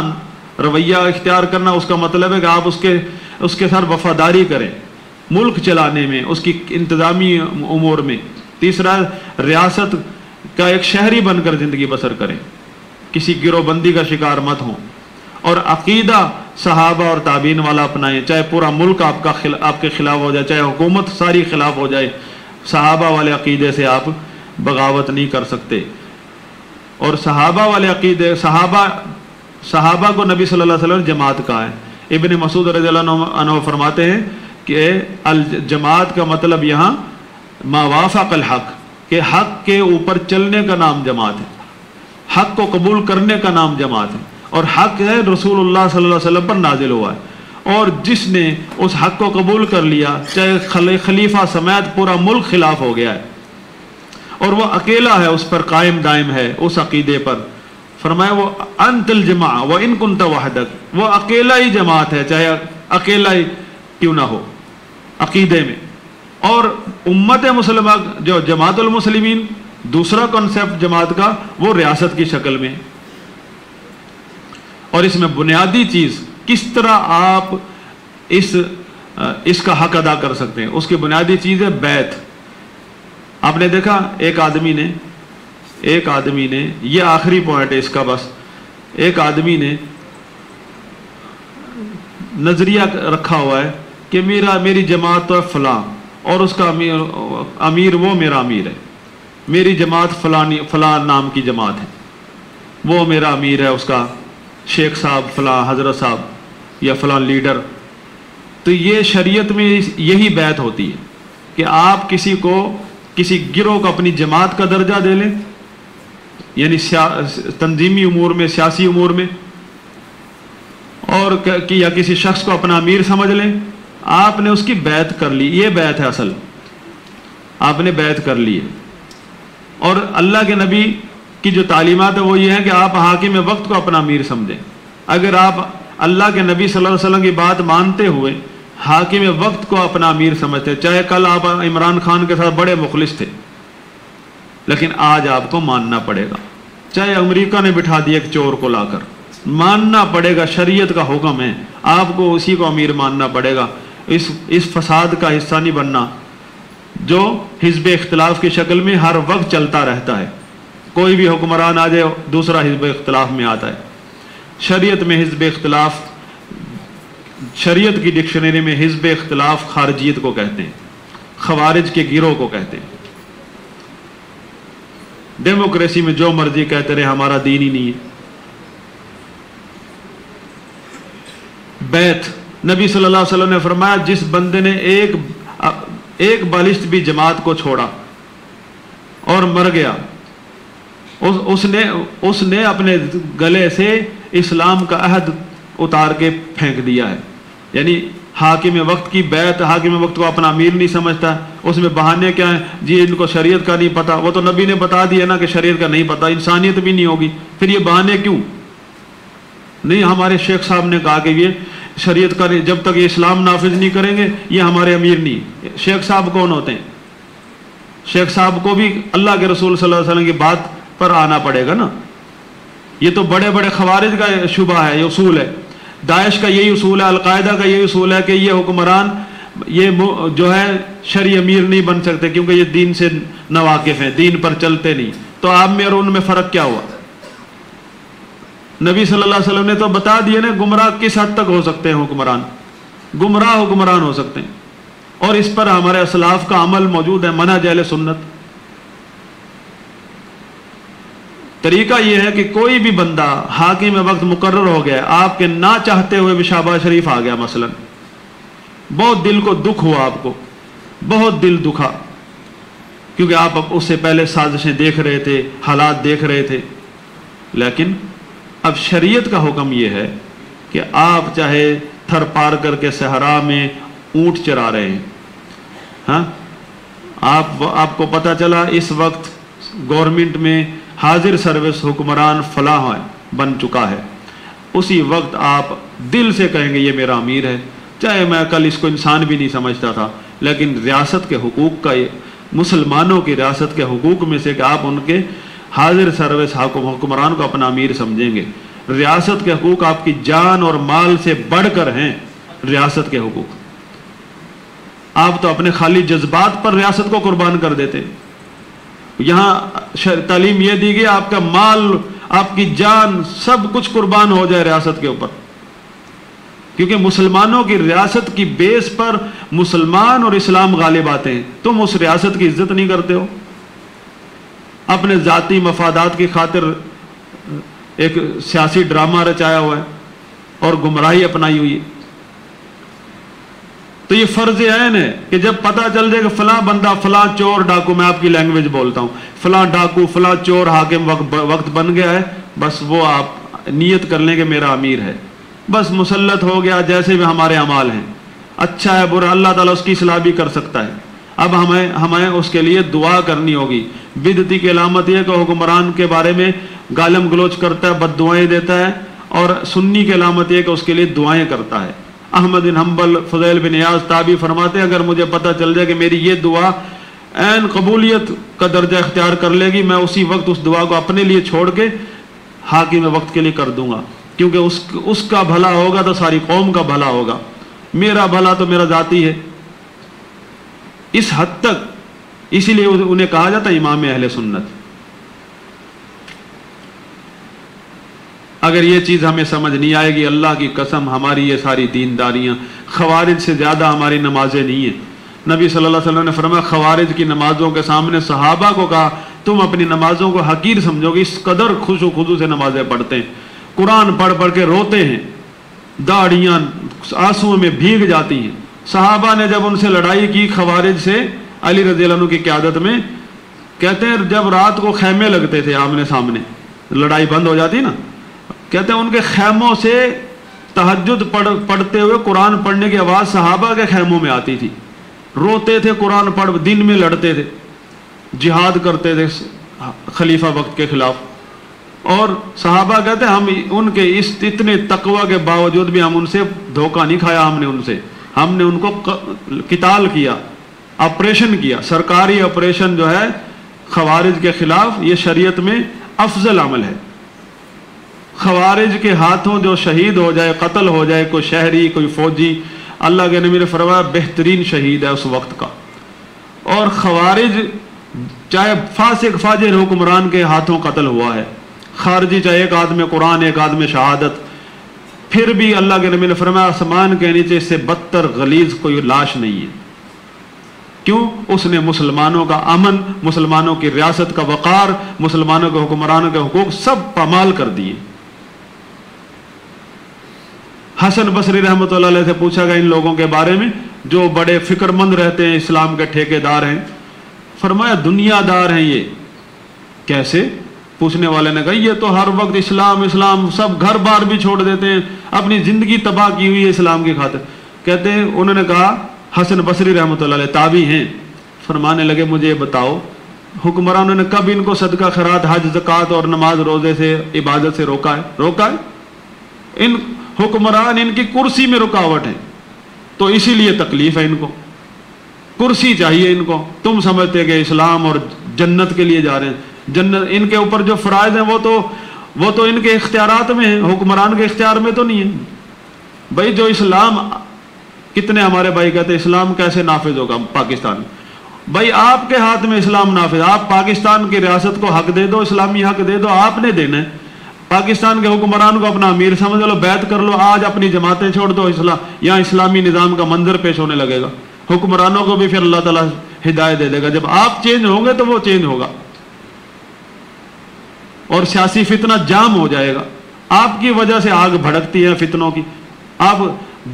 رویہ اختیار کرنا، اس کا مطلب ہے کہ آپ اس کے ساتھ وفاداری کریں ملک چلانے میں، اس کی انتظامی امور میں۔ تیسرا، ریاست کا ایک شہری بن کر زندگی بسر کریں، کسی گروہ بندی کا شکار مت ہوں، اور عقیدہ صحابہ اور تابعین والا اپنائیں، چاہے پورا ملک آپ کے خلاف ہو جائے، چاہے حکومت ساری خلاف ہو جائے، صحابہ والے عقیدے سے آپ بغاوت نہیں کر سکتے۔ اور صحابہ والے عقیدے، صحابہ کو نبی صلی اللہ علیہ وسلم جماعت کہا ہے۔ ابن مسعود رضی اللہ عنہ فرماتے ہیں کہ الجماعت کا مطلب یہاں ما وافق الحق، کہ حق کے اوپر چلنے کا نام جماعت ہے، حق کو قبول کرنے کا نام جماعت ہے، اور حق ہے رسول اللہ صلی اللہ علیہ وسلم پر نازل ہوا ہے، اور جس نے اس حق کو قبول کر لیا، چاہے خلیفہ سمیت پورا ملک خلاف ہو گیا ہے اور وہ اکیلا ہے، اس پر قائم دائم ہے، اس عقیدے پر، فرمایا وہ انت الجماع وان کنت وحدک، وہ اکیلا ہی جماعت ہے، چاہے اکیلا ہی کیوں نہ ہو عقیدے میں. اور امت مسلمہ جو جماعت المسلمین دوسرا کانسیپٹ جماعت کا وہ ریاست کی شکل میں. اور اس میں بنیادی چیز کس طرح آپ اس کا حق ادا کر سکتے ہیں، اس کی بنیادی چیز ہے بیعت. آپ نے دیکھا ایک آدمی نے یہ آخری پوائنٹ ہے اس کا، بس ایک آدمی نے نظریہ رکھا ہوا ہے کہ میری جماعت تو فلاں اور اس کا امیر وہ میرا امیر ہے، میری جماعت فلاں نام کی جماعت ہے، وہ میرا امیر ہے، اس کا شیخ صاحب فلاں حضرت صاحب یا فلاں لیڈر. تو یہ شریعت میں یہی بیعت ہوتی ہے کہ آپ کسی گروہ کو اپنی جماعت کا درجہ دے لیں، یعنی تنظیمی امور میں، سیاسی امور میں، اور یا کسی شخص کو اپنا امیر سمجھ لیں. آپ نے اس کی بیعت کر لی، یہ بیعت ہے اصل، آپ نے بیعت کر لی ہے. اور اللہ کے نبی کی جو تعلیمات ہے وہ یہ ہے کہ آپ حاکم وقت کو اپنا امیر سمجھیں. اگر آپ اللہ کے نبی صلی اللہ علیہ وسلم کی بات مانتے ہوئے حاکم وقت کو اپنا امیر سمجھتے، چاہے کل آپ عمران خان کے ساتھ بڑے مخلص تھے، لیکن آج آپ کو ماننا پڑے گا. چاہے امریکہ نے بٹھا دیا ایک چور کو لا کر، ماننا پڑے گا، شریعت کا حکم ہے، آپ کو اسی کو امیر ماننا پڑے گا. اس فساد کا حصہ نہیں بننا جو حزب اختلاف کی شکل میں ہر وقت چلتا رہتا ہے. کوئی بھی حکمران آ جائے دوسرا حزب اختلاف میں آتا ہے. شریعت میں حزب اختلاف، شریعت کی ڈکشنری میں حزب اختلاف خارجیت کو کہتے ہیں، خوارج کے گروہ کو کہتے ہیں. ڈیموکریسی میں جو مرضی کہتے رہے، ہمارا دین ہی نہیں ہے. بیعت، نبی صلی اللہ علیہ وسلم نے فرمایا جس بندے نے ایک بالشت بھی جماعت کو چھوڑا اور مر گیا، اس نے اپنے گلے سے اسلام کا عہد اتار کے پھینک دیا ہے. یعنی حاکم وقت کی بیعت، حاکم وقت کو اپنا امیر نہیں سمجھتا. اس میں بہانے کیا ہیں؟ جی ان کو شریعت کا نہیں پتہ. وہ تو نبی نے بتا دیا نا کہ شریعت کا نہیں پتہ، انسانیت بھی نہیں ہوگی، پھر یہ بہانے کیوں؟ نہیں، ہمارے شیخ صاحب نے کہا کہ یہ شریعت کا جب تک یہ اسلام نافذ نہیں کریں گے یہ ہمارے امیر نہیں. شیخ صاحب کون ہوتے ہیں؟ شیخ صاحب کو بھی اللہ کے رسول صلی اللہ علیہ وسلم کی بات پر آنا پڑے گا نا. یہ تو بڑے بڑے خوارج کا شبہ ہے، یہ اصول ہے. داعش کا یہی اصول ہے، القاعدہ کا یہی اصول ہے کہ یہ حکمران یہ جو ہے شرعی امیر نہیں بن سکتے کیونکہ یہ دین سے ناواقف ہیں، دین پر چلتے نہیں. تو آپ میں اور ان میں فرق کیا ہوا؟ نبی صلی اللہ علیہ وسلم نے تو بتا دیا نا گمراہ کس حد تک ہو سکتے ہیں حکمران، گمراہ حکمران ہو سکتے ہیں. اور اس پر ہمارے اسلاف کا عمل موجود ہے، منہج اہل سنت. طریقہ یہ ہے کہ کوئی بھی بندہ حاکم وقت مقرر ہو گیا، آپ کے نہ چاہتے ہوئے بھی شہباز شریف آ گیا مثلا، بہت دل کو دکھ ہوا، آپ کو بہت دل دکھا کیونکہ آپ اس سے پہلے سازشیں دیکھ رہے تھے، حالات دیکھ رہے تھے. لیکن اب شریعت کا حکم یہ ہے کہ آپ چاہے تھر پار کر کے صحرا میں اونٹ چرا رہے ہیں، ہاں آپ کو پتہ چلا اس وقت گورنمنٹ میں حاضر سروس حکمران فلاں بن چکا ہے، اسی وقت آپ دل سے کہیں گے یہ میرا امیر ہے، چاہے میں کل اس کو انسان بھی نہیں سمجھتا تھا. لیکن ریاست کے حقوق کا، مسلمانوں کی ریاست کے حقوق میں سے کہ آپ ان کے حاضر سروس حکمران کو اپنا امیر سمجھیں گے. ریاست کے حقوق آپ کی جان اور مال سے بڑھ کر ہیں. ریاست کے حقوق آپ تو اپنے خالی جذبات پر ریاست کو قربان کر دیتے. یہاں تعلیم یہ دی گئی آپ کا مال، آپ کی جان، سب کچھ قربان ہو جائے ریاست کے اوپر، کیونکہ مسلمانوں کی ریاست کی بیس پر مسلمان اور اسلام غالب آتے ہیں. تم اس ریاست کی عزت نہیں کرتے ہو، اپنے ذاتی مفادات کی خاطر ایک سیاسی ڈرامہ رچایا ہوا ہے اور گمراہی اپنائی ہوئی ہے. تو یہ فرض عین ہے کہ جب پتہ چل جائے کہ فلاں بندہ، فلاں چور ڈاکو، میں آپ کی لینگویج بولتا ہوں، فلاں ڈاکو فلاں چور حاکم وقت بن گیا ہے، بس وہ آپ نیت کر لیں کہ میرا امیر ہے، بس مسلط ہو گیا. جیسے بھی ہمارے اعمال ہیں، اچھا ہے برا، اللہ تعالیٰ اس کی اصلاح بھی کر سکتا ہے. اب ہمیں اس کے لیے دعا کرنی ہوگی. بدعتی کی علامت یہ کہ حکمران کے بارے میں گالم گلوچ کرتا ہے، بد دعائیں دیتا ہے، اور سنی کی علامت یہ کہ اس کے لیے دعائیں کرتا ہے. احمد بن حنبل، فضیل بن عیاض تابعی فرماتے ہیں اگر مجھے پتہ چل جائے کہ میری یہ دعا عین قبولیت کا درجہ اختیار کر لے گی، میں اسی وقت اس دعا کو اپنے لیے چھوڑ کے حاکم وقت کے لیے کر دوں گا، کیونکہ اس کا بھلا ہوگا تو ساری قوم کا بھلا ہوگا، میرا بھلا تو میرا ذاتی ہے۔ اس حد تک، اسی لیے انہیں کہا جاتا ہے امام اہل سنت۔ اگر یہ چیز ہمیں سمجھ نہیں آئے گی، اللہ کی قسم ہماری یہ ساری دینداریاں خوارج سے زیادہ ہماری نمازیں نہیں ہیں۔ نبی صلی اللہ علیہ وسلم نے فرمایا خوارج کی نمازوں کے سامنے صحابہ کو کہا تم اپنی نمازوں کو حقیر سمجھو گے، اس قدر خشوع خضوع سے نمازیں پڑھتے ہیں، قرآن پڑھ پڑھ کے روتے ہیں، داڑیاں آنسوؤں میں بھیگ جاتی ہیں۔ صحابہ نے جب ان سے لڑائی کی خوارج سے علی رضی اللہ عنہ کی قیادت میں، کہتے ہیں جب رات کو خیمے لگتے تھے آمنے سامنے، لڑائی بند ہو جاتی نا، کہتے ہیں ان کے خیموں سے تہجد پڑھتے ہوئے قرآن پڑھنے کی آواز صحابہ کے خیموں میں آتی تھی، روتے تھے، قرآن پڑھ، دن میں لڑتے تھے، جہاد کرتے تھے خلیفہ وقت کے خلاف۔ اور صحابہ کہتے ہیں ہم ان کے اس اتنے تقوی کے باوجود بھی ہم ان سے دھوکہ نہیں کھایا، ہم نے ان کو قتال کیا، آپریشن کیا، سرکاری آپریشن جو ہے خوارج کے خلاف، یہ شریعت میں افضل عمل ہے۔ خوارج کے ہاتھوں جو شہید ہو جائے، قتل ہو جائے، کوئی شہری کوئی فوجی، اللہ کے نبی نے فرمایا بہترین شہید ہے اس وقت کا۔ اور خوارج چاہے فاسق فاجر حکمران کے ہاتھوں قتل ہوا ہے، خارجی چاہے ایک آدمی قرآن ایک آدمی شہادت، پھر بھی اللہ کے نبی نے فرمایا آسمان کے نیچے اس سے بدتر غلیظ کوئی لاش نہیں ہے۔ کیوں؟ اس نے مسلمانوں کا امن، مسلمانوں کی ریاست کا وقار، مسلمانوں کے حکمرانوں کے حقوق سب پامال کر دیے۔ حسن بصری رحمۃ اللہ علیہ سے پوچھا گیا ان لوگوں کے بارے میں جو بڑے فکر مند رہتے ہیں، اسلام کے ٹھیکیدار ہیں، فرمایا دنیا دار ہیں یہ۔ کیسے؟ پوچھنے والے نے کہا یہ تو ہر وقت اسلام اسلام، سب گھر بار بھی چھوڑ دیتے ہیں، اپنی زندگی تباہ کی ہوئی ہے اسلام کی خاطر۔ کہتے ہیں انہوں نے کہا حسن بصری رحمۃ اللہ علیہ تابعی ہیں، فرمانے لگے مجھے بتاؤ حکمرانوں نے کب ان کو صدقہ خیرات، حج زکوٰۃ اور نماز روزے سے، عبادت سے روکا ہے؟ ان حکمران ان کی کرسی میں رکاوٹ ہے، تو اسی لیے تکلیف ہے ان کو، کرسی چاہیے ان کو۔ تم سمجھتے کہ اسلام اور جنت کے لیے جا رہے ہیں، جنت ان کے اوپر جو فرائض ہیں وہ تو ان کے اختیارات میں ہیں، حکمران کے اختیار میں تو نہیں ہے۔ بھائی جو اسلام، کتنے ہمارے بھائی کہتے ہیں اسلام کیسے نافذ ہوگا پاکستان میں؟ بھائی آپ کے ہاتھ میں اسلام نافذ، آپ پاکستان کی ریاست کو حق دے دو، اسلامی حق دے دو، آپ نے دینا ہے۔ پاکستان کے حکمران کو اپنا امیر سمجھ لو، بیعت کر لو، آج اپنی جماعتیں چھوڑ دو، یہاں اسلامی نظام کا منظر پیش ہونے لگے گا۔ حکمرانوں کو بھی پھر اللہ تعالیٰ ہدایت دے دے گا، جب آپ چینج ہوں گے تو وہ چینج ہوگا، اور سیاسی فتنہ جام ہو جائے گا۔ آپ کی وجہ سے آگ بھڑکتی ہے فتنوں کی۔ آپ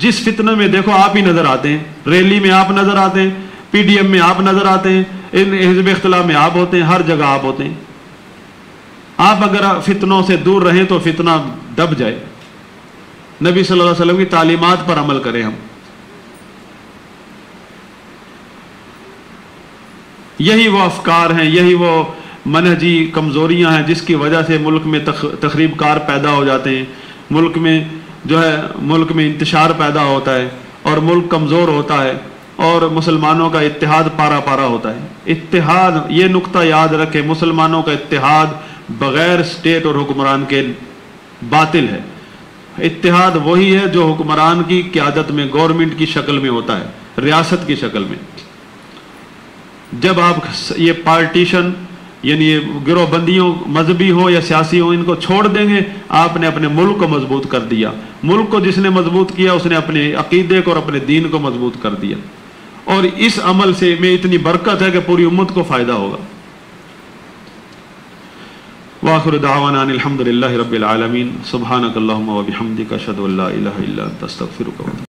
جس فتنے میں دیکھو آپ ہی نظر آتے ہیں، ریلی میں آپ نظر آتے ہیں، پی ڈی ایم میں آپ نظر آتے ہیں، حزب اختلاف میں آپ ہوتے ہیں، ہر جگہ آپ ہوتے ہیں۔ آپ اگر فتنوں سے دور رہیں تو فتنہ دب جائے۔ نبی صلی اللہ علیہ وسلم کی تعلیمات پر عمل کریں ہم۔ یہی وہ افکار ہیں، یہی وہ منہجی کمزوریاں ہیں جس کی وجہ سے ملک میں تخریب کار پیدا ہو جاتے ہیں، ملک میں انتشار پیدا ہوتا ہے، اور ملک کمزور ہوتا ہے، اور مسلمانوں کا اتحاد پارا پارا ہوتا ہے۔ اتحاد، یہ نقطہ یاد رکھے، مسلمانوں کا اتحاد بغیر اسٹیٹ اور حکمران کے باطل ہے۔ اتحاد وہی ہے جو حکمران کی قیادت میں، گورنمنٹ کی شکل میں ہوتا ہے، ریاست کی شکل میں۔ جب آپ یہ پارٹیشن یعنی یہ گروہ بندیوں، مذہبی ہو یا سیاسی ہو، ان کو چھوڑ دیں گے، آپ نے اپنے ملک کو مضبوط کر دیا۔ ملک کو جس نے مضبوط کیا اس نے اپنے عقیدے کو اور اپنے دین کو مضبوط کر دیا، اور اس عمل سے میں اتنی برکت ہے کہ پوری امت کو فائدہ ہوگا۔ وآخر دعوانا ان الحمد للہ رب العالمین، سبحانک اللہم و بحمدک، اشہد ان لا الہ الا انت، استغفرک۔